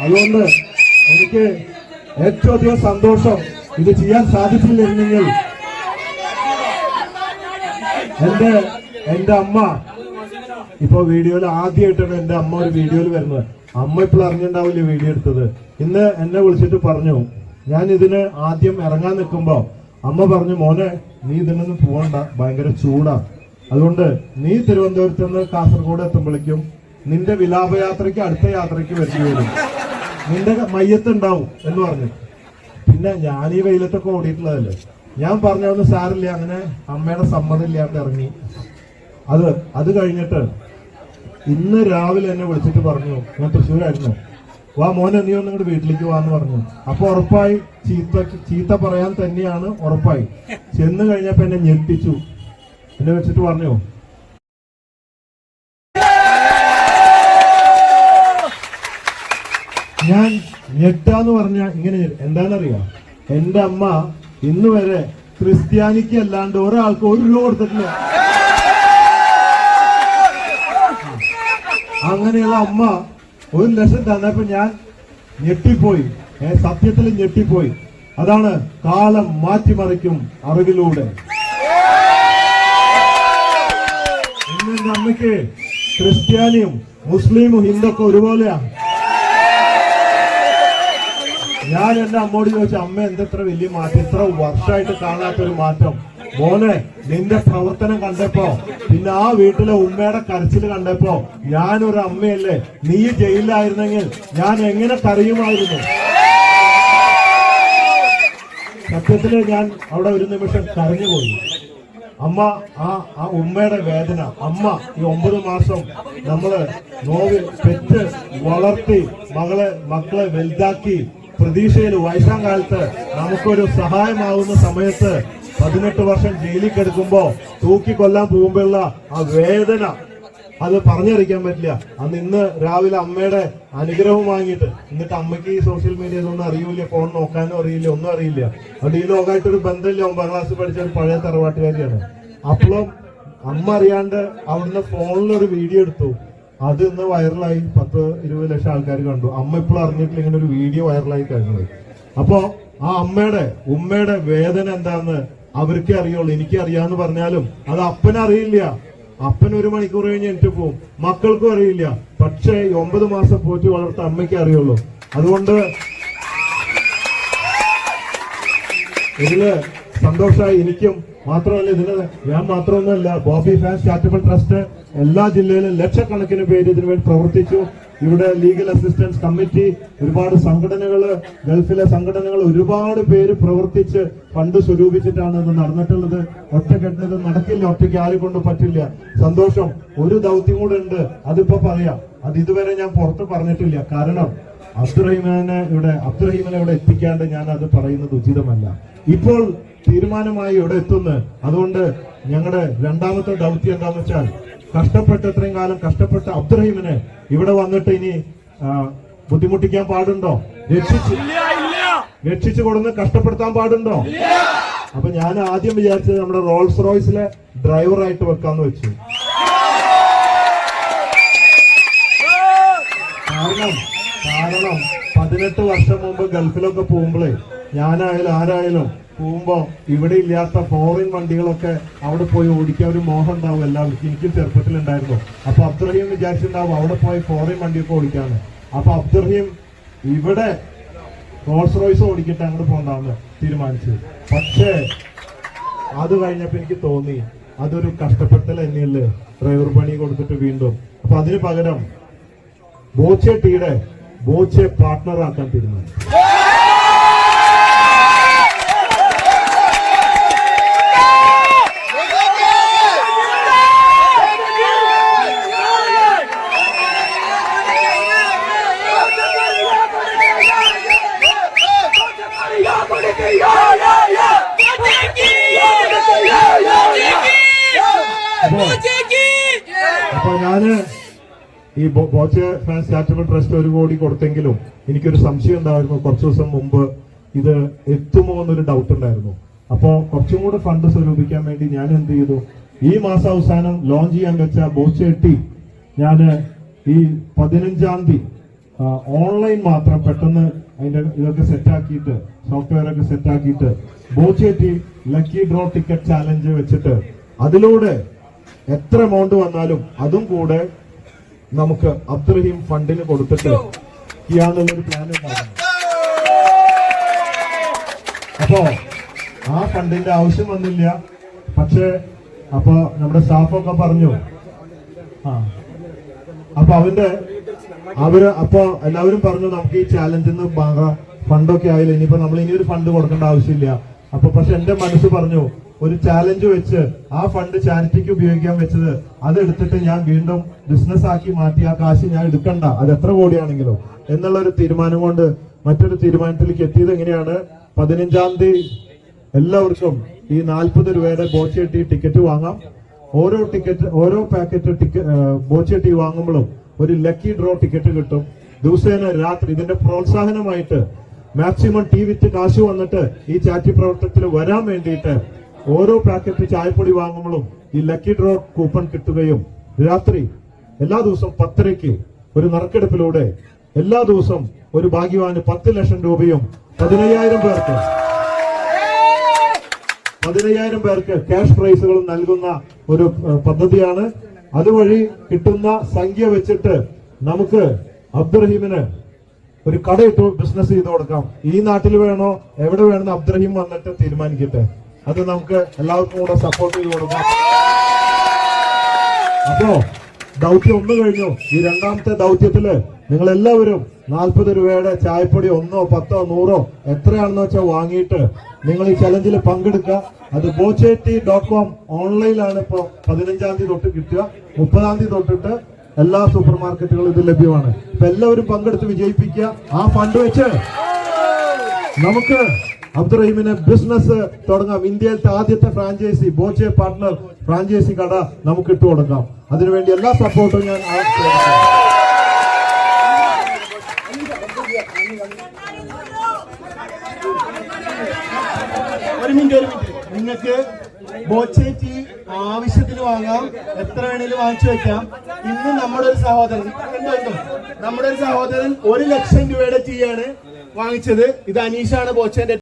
അതുകൊണ്ട് എനിക്ക് ഏറ്റവും അധികം സന്തോഷം ഇത് ചെയ്യാൻ സാധിച്ചില്ലെങ്കിൽ എന്റെ അമ്മ ഇപ്പൊ വീഡിയോയിൽ ആദ്യമായിട്ടാണ് എന്റെ അമ്മ ഒരു വീഡിയോയിൽ വരുന്നത്. അമ്മ ഇപ്പോൾ അറിഞ്ഞിട്ടുണ്ടാവില്ല വീഡിയോ എടുത്തത്. ഇന്ന് എന്നെ വിളിച്ചിട്ട് പറഞ്ഞു, ഞാൻ ഇതിന് ആദ്യം ഇറങ്ങാൻ നിൽക്കുമ്പോ അമ്മ പറഞ്ഞു, മോനെ നീ ഇതിനൊന്നും പോകണ്ട, ഭയങ്കര ചൂടാ, അതുകൊണ്ട് നീ തിരുവനന്തപുരത്ത് നിന്ന് കാസർഗോഡ് എത്തുമ്പോഴേക്കും നിന്റെ വിലാപയാത്രയ്ക്ക് അടുത്ത യാത്രയ്ക്ക് വരേണ്ടി വരും, നിന്റെ മയ്യത്തുണ്ടാവും എന്ന് പറഞ്ഞു. പിന്നെ ഞാൻ ഈ വെയിലത്തൊക്കെ ഓടിയിട്ടുള്ളതല്ലേ, ഞാൻ പറഞ്ഞൊന്നും സാരില്ല, അങ്ങനെ അമ്മയുടെ സമ്മതം ഇല്ലാണ്ട് ഇറങ്ങി. അത് കഴിഞ്ഞിട്ട് ഇന്ന് രാവിലെ എന്നെ വിളിച്ചിട്ട് പറഞ്ഞു, ഞാൻ തൃശ്ശൂരായിരുന്നു, വാ മോനെ നീ ഒന്നും കൂടി വീട്ടിലേക്ക് വാന്ന് പറഞ്ഞു. അപ്പൊ ഉറപ്പായി ചീത്ത പറയാൻ തന്നെയാണ് ഉറപ്പായി. ചെന്ന് കഴിഞ്ഞപ്പോ എന്നെ ഞെട്ടിച്ചു. എന്നെ വെച്ചിട്ട് പറഞ്ഞു, ഞാൻ ഞെട്ടാന്ന് പറഞ്ഞ ഇങ്ങനെ എന്താണെന്നറിയാം, എന്റെ അമ്മ ഇന്ന് വരെ ക്രിസ്ത്യാനിക്ക് അല്ലാണ്ട് ഒരാൾക്ക് 1 രൂപ കൊടുത്തിട്ടില്ല. അങ്ങനെയുള്ള അമ്മ 1 ലക്ഷം തന്നപ്പോ ഞാൻ ഞെട്ടിപ്പോയി, സത്യത്തിൽ ഞെട്ടിപ്പോയി. അതാണ് കാലം മാറ്റിമറിക്കും അറിവിലൂടെ. ഇന്ന് എന്റെ അമ്മയ്ക്ക് ക്രിസ്ത്യാനിയും മുസ്ലിമും ഹിന്ദുക്കെ ഒരുപോലെയാണ്. ഞാൻ എന്റെ അമ്മോട് ചോദിച്ചു, അമ്മ എന്തെത്ര വലിയ മാറ്റം, ഇത്ര വർഷമായിട്ട് കാണാത്തൊരു മാറ്റം. മോനെ നിന്റെ പ്രവർത്തനം കണ്ടപ്പോ, പിന്നെ ആ വീട്ടിലെ ഉമ്മയുടെ കരച്ചിൽ കണ്ടപ്പോ, ഞാനൊരു അമ്മയല്ലേ, നീ ജയിലിലായിരുന്നെങ്കിൽ ഞാൻ എങ്ങനെ കരയുമായിരുന്നു. സത്യത്തില് ഞാൻ അവിടെ ഒരു നിമിഷം കരഞ്ഞുപോയി. അമ്മ ആ ഉമ്മയുടെ വേദന, അമ്മ ഈ 9 മാസം നമ്മള് നോവിൽ പെറ്റ് വളർത്തി മക്കളെ വലുതാക്കി പ്രതീക്ഷയിൽ വയസ്സാം കാലത്ത് നമുക്കൊരു സഹായമാവുന്ന സമയത്ത് 18 വർഷം ജയിലിൽ കിടക്കുമ്പോ തൂക്കിക്കൊല്ലാൻ പോകുമ്പോഴുള്ള ആ വേദന അത് പറഞ്ഞറിയിക്കാൻ പറ്റില്ല. ഇന്ന് രാവിലെ അമ്മയുടെ അനുഗ്രഹം വാങ്ങിയിട്ട്, എന്നിട്ട് അമ്മയ്ക്ക് ഈ സോഷ്യൽ മീഡിയ ഒന്നും അറിയില്ല, ഫോൺ നോക്കാനും അറിയില്ല, ഒന്നും അറിയില്ല. അതുകൊണ്ട് ഈ ലോകമായിട്ടൊരു ബന്ധമില്ല. 9ാം ക്ലാസ് പഠിച്ച ഒരു പഴയ തറവാട്ടുകാരിയാണ്. അപ്പോഴും അമ്മ അറിയാണ്ട് അവിടുന്ന് ഫോണിലൊരു വീഡിയോ എടുത്തു. അത് ഇന്ന് വൈറലായി, 10-20 ലക്ഷം ആൾക്കാർ കണ്ടു. അമ്മ ഇപ്പോഴും അറിഞ്ഞിട്ടില്ല ഇങ്ങനെ ഒരു വീഡിയോ വൈറലായി കഴിഞ്ഞത്. അപ്പോ ആ ഉമ്മയുടെ വേദന എന്താന്ന് അവർക്കേ അറിയുള്ളൂ. എനിക്ക് അറിയാന്ന് പറഞ്ഞാലും അത് അപ്പനറിയില്ല. അപ്പൻ 1 മണിക്കൂർ കഴിഞ്ഞ് എനിക്ക് പോകും, മക്കൾക്കും അറിയില്ല. പക്ഷേ 9 മാസം പോറ്റി വളർത്ത അമ്മയ്ക്ക് അറിയുള്ളൂ. അതുകൊണ്ട് ഇതില് സന്തോഷമായി എനിക്കും. മാത്രമല്ല ഇതിന് ഞാൻ മാത്രമൊന്നുമല്ല, ബോബി ഫാൻസ് ചാരിറ്റബിൾ ട്രസ്റ്റ് എല്ലാ ജില്ലയിലും ലക്ഷക്കണക്കിന് പേര് ഇതിനുവേണ്ടി പ്രവർത്തിച്ചു. ഇവിടെ ലീഗൽ അസിസ്റ്റൻസ് കമ്മിറ്റി, ഒരുപാട് സംഘടനകള്, ഗൾഫിലെ സംഘടനകൾ, ഒരുപാട് പേര് പ്രവർത്തിച്ച് ഫണ്ട് സ്വരൂപിച്ചിട്ടാണ് ഇത് നടന്നിട്ടുള്ളത്. ഒറ്റക്കെട്ടിന് ഇത് നടക്കില്ല, ഒറ്റയ്ക്ക് ആരെ കൊണ്ട് പറ്റില്ല. സന്തോഷം. ഒരു ദൗത്യം കൂടെ ഉണ്ട്, അതിപ്പോ പറയാം. അത് ഇതുവരെ ഞാൻ പുറത്ത് പറഞ്ഞിട്ടില്ല. കാരണം അബ്ദുറഹിമാനെ ഇവിടെ എത്തിക്കാണ്ട് ഞാൻ അത് പറയുന്നത് ഉചിതമല്ല. ഇപ്പോൾ തീരുമാനമായി ഇവിടെ എത്തുന്നു. അതുകൊണ്ട് ഞങ്ങളുടെ 2ാമത്തെ ദൗത്യം എന്താണെന്ന് വെച്ചാൽ, ഇത്രയും കാലം കഷ്ടപ്പെട്ട അബ്ദുറഹിമിനെ ഇവിടെ വന്നിട്ട് ഇനി ബുദ്ധിമുട്ടിക്കാൻ പാടുണ്ടോ? രക്ഷിച്ചു കൊടുന്ന് കഷ്ടപ്പെടുത്താൻ പാടുണ്ടോ? അപ്പൊ ഞാൻ ആദ്യം വിചാരിച്ചത് നമ്മുടെ റോൾസ് റോയ്സിലെ ഡ്രൈവറായിട്ട് വെക്കാന്ന് വെച്ചു. കാരണം 18 വർഷം മുമ്പ് ഗൾഫിലൊക്കെ പോകുമ്പോഴേ ഞാനായാലും ആരായാലും പോകുമ്പോ ഇവിടെ ഇല്ലാത്ത ഫോറിൻ വണ്ടികളൊക്കെ അവിടെ പോയി ഓടിക്കാൻ ഒരു മോഹം ഉണ്ടാവും എല്ലാവർക്കും. എനിക്കും ചെറുപ്പത്തിലുണ്ടായിരുന്നു. അപ്പൊ അബ്ദുറഹീം വിചാരിച്ചിട്ടുണ്ടാവും അവിടെ പോയി ഫോറിൻ വണ്ടിയൊക്കെ ഓടിക്കാന്ന്. അപ്പൊ അബ്ദുറഹീം ഇവിടെ റോൾസ് റോയ്സ് ഓടിക്കിട്ട് അങ്ങോട്ട് പോകണ്ടാന്ന് തീരുമാനിച്ചു. പക്ഷേ അത് കഴിഞ്ഞപ്പോ എനിക്ക് തോന്നി അതൊരു കഷ്ടപ്പെടുത്തൽ തന്നെയല്ലേ, ഡ്രൈവർ പണി കൊടുത്തിട്ട് വീണ്ടും. അപ്പൊ അതിന് പകരം ബോച്ചെ പാർട്ട്ണറാക്കാൻ തീരുമാനിച്ചു. അപ്പൊ ഞാന് ഈ ബോച്ചെ ഫാൻസ് ചാരിറ്റബിൾ ട്രസ്റ്റ് 1 കോടി കൊടുത്തെങ്കിലും എനിക്കൊരു സംശയം ഉണ്ടായിരുന്നു. കുറച്ചു ദിവസം മുമ്പ് ഇത് എത്തുമോ എന്നൊരു ഡൗട്ട് ഉണ്ടായിരുന്നു. അപ്പോ കുറച്ചും കൂടെ ഫണ്ട് സ്വരൂപിക്കാൻ വേണ്ടി ഞാൻ എന്ത് ചെയ്തു, ഈ മാസം അവസാനം ലോഞ്ച് ചെയ്യാൻ വെച്ച ബോച്ചെ ടീം ഞാന് ഈ 15-ാം തീയതി ഓൺലൈൻ മാത്രം പെട്ടെന്ന് അതിന്റെ ഇതൊക്കെ സെറ്റാക്കിയിട്ട് സോഫ്റ്റ്വെയർ ഒക്കെ സെറ്റാക്കിയിട്ട് ബോച്ചേറ്റി ലക്കി ഡ്രോ ടിക്കറ്റ് ചാലഞ്ച് വെച്ചിട്ട് അതിലൂടെ എത്ര എമൗണ്ട് വന്നാലും അതും കൂടെ നമുക്ക് അബ്ദുറഹീം ഫണ്ടിന് കൊടുത്തിട്ട് ചെയ്യാന്നുള്ളൊരു പ്ലാൻ ഉണ്ടായിരുന്നു. അപ്പോ ആ ഫണ്ടിന്റെ ആവശ്യം വന്നില്ല. പക്ഷേ അപ്പൊ നമ്മുടെ സ്റ്റാഫൊക്കെ പറഞ്ഞു അപ്പൊ അപ്പൊ എല്ലാവരും പറഞ്ഞു നമുക്ക് ഈ ചാലഞ്ചിൽ നിന്ന് ഫണ്ടൊക്കെ ആയില്ല, ഇനിയിപ്പോ നമ്മൾ ഇനിയൊരു ഫണ്ട് കൊടുക്കേണ്ട ആവശ്യമില്ല. അപ്പൊ പക്ഷെ എന്റെ മനസ്സ് പറഞ്ഞു ഒരു ചാലഞ്ച് വെച്ച് ആ ഫണ്ട് ചാരിറ്റിക്ക് ഉപയോഗിക്കാൻ വെച്ചത് അതെടുത്തിട്ട് ഞാൻ വീണ്ടും ബിസിനസ് ആക്കി മാറ്റി ആ കാശ് ഞാൻ എടുക്കണ്ട, അത് എത്ര കോടിയാണെങ്കിലും എന്നുള്ള ഒരു തീരുമാനം കൊണ്ട് മറ്റൊരു തീരുമാനത്തിലേക്ക് എത്തിയത് എങ്ങനെയാണ്, 15-ാം തീയതി എല്ലാവർക്കും ഈ 40 രൂപയുടെ ബോച്ചേട്ടി ടിക്കറ്റ് വാങ്ങാം. ഓരോ പാക്കറ്റ് ബോച്ചേട്ടി വാങ്ങുമ്പോഴും ഒരു ലക്കി ഡ്രോ ടിക്കറ്റ് കിട്ടും. ദിവസേന രാത്രി ഇതിന്റെ പ്രോത്സാഹനമായിട്ട് മാക്സിമം വിറ്റ് കാശ് വന്നിട്ട് ഈ ചാരിറ്റി പ്രവർത്തനത്തിൽ വരാൻ വേണ്ടിയിട്ട് ഓരോ പാക്കറ്റ് ചായപ്പൊടി വാങ്ങുമ്പോഴും ഈ ലക്കി ഡ്രോ കൂപ്പൺ കിട്ടുകയും രാത്രി എല്ലാ ദിവസവും 10:30 ഒരു നറുക്കെടുപ്പിലൂടെ എല്ലാ ദിവസവും ഒരു ഭാഗ്യവാന് 10 ലക്ഷം രൂപയും 15,000 പേർക്ക് ക്യാഷ് പ്രൈസുകളും നൽകുന്ന ഒരു പദ്ധതിയാണ്. അതുവഴി കിട്ടുന്ന സംഖ്യ വെച്ചിട്ട് നമുക്ക് അബ്ദുറഹീമിന് ഒരു കടയിട്ട് ബിസിനസ് ചെയ്ത് കൊടുക്കാം. ഈ നാട്ടിൽ വേണോ എവിടെ വേണമെന്ന് അബ്ദുറഹീം വന്നിട്ട് തീരുമാനിക്കട്ടെ. അത് നമുക്ക് എല്ലാവർക്കും കൂടെ സപ്പോർട്ട് ചെയ്ത് കൊടുക്കാം. അപ്പോ ദൗത്യം ഒന്ന് കഴിഞ്ഞു. ഈ രണ്ടാമത്തെ ദൗത്യത്തില് നിങ്ങൾ എല്ലാവരും 40 രൂപയുടെ ചായപ്പൊടി 1, 10, 100 എത്രയാണെന്ന് വെച്ചാൽ വാങ്ങിയിട്ട് നിങ്ങൾ ഈ ചലഞ്ചിൽ പങ്കെടുക്കുക. അത് bochetti.com ഓൺലൈനിലാണ് ഇപ്പൊ 15-ാം തീയതി തൊട്ട് കിട്ടുക. 30-ാം തീയതി തൊട്ടിട്ട് എല്ലാ സൂപ്പർ മാർക്കറ്റുകളും ഇത് ലഭ്യമാണ്. ഇപ്പൊ എല്ലാവരും പങ്കെടുത്ത് വിജയിപ്പിക്കുക. ആ ഫണ്ട് വെച്ച് നമുക്ക് അബ്ദുറഹീമിന് ബിസിനസ് തുടങ്ങാം. ഇന്ത്യയിലത്തെ ആദ്യത്തെ ഫ്രാഞ്ചൈസി ബോച്ചെ പാർട്ട്ണർ ഫ്രാഞ്ചൈസി കട നമുക്ക് ഇട്ടു കൊടുക്കാം. അതിനുവേണ്ടി എല്ലാ സപ്പോർട്ടും ഞാൻ ഒരു മിനിറ്റ് നിങ്ങൾക്ക് ബോച്ചേറ്റി ആവശ്യത്തിന് വാങ്ങാം, എത്ര വേണേലും വാങ്ങിച്ചു വെക്കാം. ഇന്ന് നമ്മുടെ ഒരു സഹോദരൻ 1 ലക്ഷം രൂപയുടെ ടീയാണ് വാങ്ങിച്ചത്. ഇത് അനീഷാണ് ബോച്ചേന്റെ